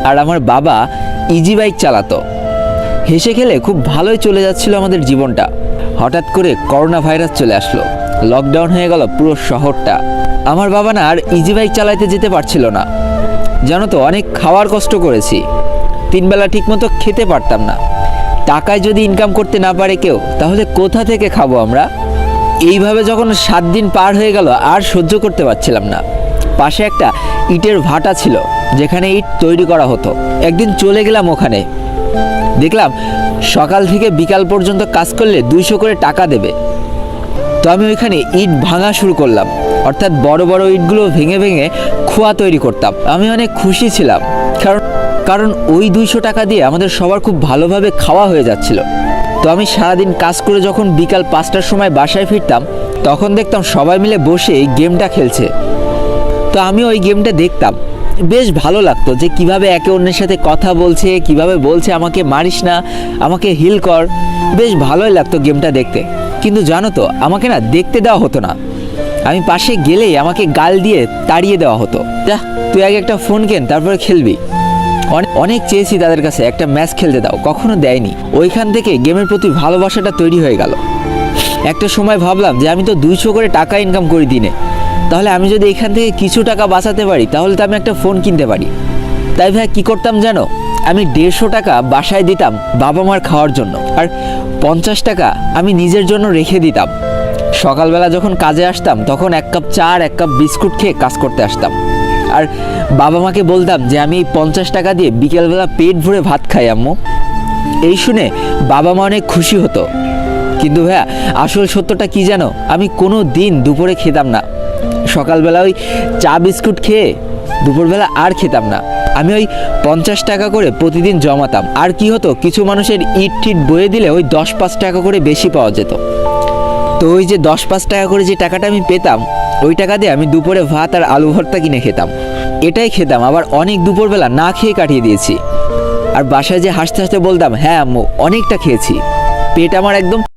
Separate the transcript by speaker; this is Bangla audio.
Speaker 1: আর আমার বাবা ইজি বাইক চালাতো। হেসে খেলে খুব ভালোই চলে যাচ্ছিল আমাদের জীবনটা। হঠাৎ করে করোনা ভাইরাস চলে আসলো, লকডাউন হয়ে গেল পুরো শহরটা। আমার বাবা না আর ইজি বাইক চালাতে যেতে পারছিল না। জানো তো, অনেক খাওয়ার কষ্ট করেছি, 3 বেলা ঠিকমতো খেতে পারতাম না। টাকায় যদি ইনকাম করতে না পারে কেউ, তাহলে কোথা থেকে খাবো আমরা? এইভাবে যখন 7 দিন পার হয়ে গেল, আর সহ্য করতে পারছিলাম না। পাশে একটা ইটের ভাটা ছিল, যেখানে ইট তৈরি করা হতো। একদিন চলে গেলাম ওখানে, দেখলাম সকাল থেকে বিকাল পর্যন্ত কাজ করলে 200 করে টাকা দেবে। তো আমি ওইখানে ইট ভাঙা শুরু করলাম, অর্থাৎ বড় বড় ইটগুলো ভেঙে ভেঙে খোয়া তৈরি করতাম। আমি অনেক খুশি ছিলাম, কারণ ওই 200 টাকা দিয়ে আমাদের সবার খুব ভালোভাবে খাওয়া হয়ে যাচ্ছিল। তো আমি সারাদিন কাজ করে যখন বিকাল 5টার সময় বাসায় ফিরতাম, তখন দেখতাম সবাই মিলে বসে এই গেমটা খেলছে। তো আমি ওই গেমটা দেখতাম, বেশ ভালো লাগতো যে কিভাবে একে অন্যের সাথে কথা বলছে, কিভাবে বলছে আমাকে মারিস না, আমাকে হিল কর। বেশ ভালোই লাগতো গেমটা দেখতে। কিন্তু জানো তো, আমাকে না দেখতে দেওয়া হতো না। আমি পাশে গেলেই আমাকে গাল দিয়ে তাড়িয়ে দেওয়া হতো। যা, তুই আগে একটা ফোন কেন, তারপরে খেলবি। অনেক চেয়েছি তাদের কাছে একটা ম্যাচ খেলতে দাও, কখনো দেয়নি। ওইখান থেকে গেমের প্রতি ভালোবাসাটা তৈরি হয়ে গেল। একটা সময় ভাবলাম যে আমি তো 200 করে টাকা ইনকাম করি দিনে, তাহলে আমি যদি এখান থেকে কিছু টাকা বাঁচাতে পারি, তাহলে তো আমি একটা ফোন কিনতে পারি। তাই ভাই কী করতাম জানো, আমি 150 টাকা বাসায় দিতাম বাবা মার খাওয়ার জন্য, আর 50 টাকা আমি নিজের জন্য রেখে দিতাম। সকালবেলা যখন কাজে আসতাম, তখন 1 কাপ চা আর 1 কাপ বিস্কুট খেয়ে কাজ করতে আসতাম। আর বাবা মাকে বলতাম যে আমি এই 50 টাকা দিয়ে বিকেলবেলা পেট ভরে ভাত খাই আম্মু। এই শুনে বাবা মা অনেক খুশি হতো। কিন্তু ভাইয়া, আসল সত্যটা কি জানো, আমি কোনো দিন দুপুরে খেতাম না। সকালবেলা ওই চা বিস্কুট খেয়ে দুপুরবেলা আর খেতাম না। আমি ওই 50 টাকা করে প্রতিদিন জমাতাম। আর কি হতো, কিছু মানুষের ইট টিট বয়ে দিলে ওই 10-5 টাকা করে বেশি পাওয়া যেত। তো ওই যে 10-5 টাকা করে যে টাকাটা আমি পেতাম, ওই টাকা দিয়ে আমি দুপুরে ভাত আর আলু ভর্তা কিনে খেতাম। এটাই খেতাম, আবার অনেক দুপুরবেলা না খেয়ে কাটিয়ে দিয়েছি। আর বাসায় যে হাসতে হাসতে বলতাম, হ্যাঁ আম্মু, অনেকটা খেয়েছি। পেট আমার একদম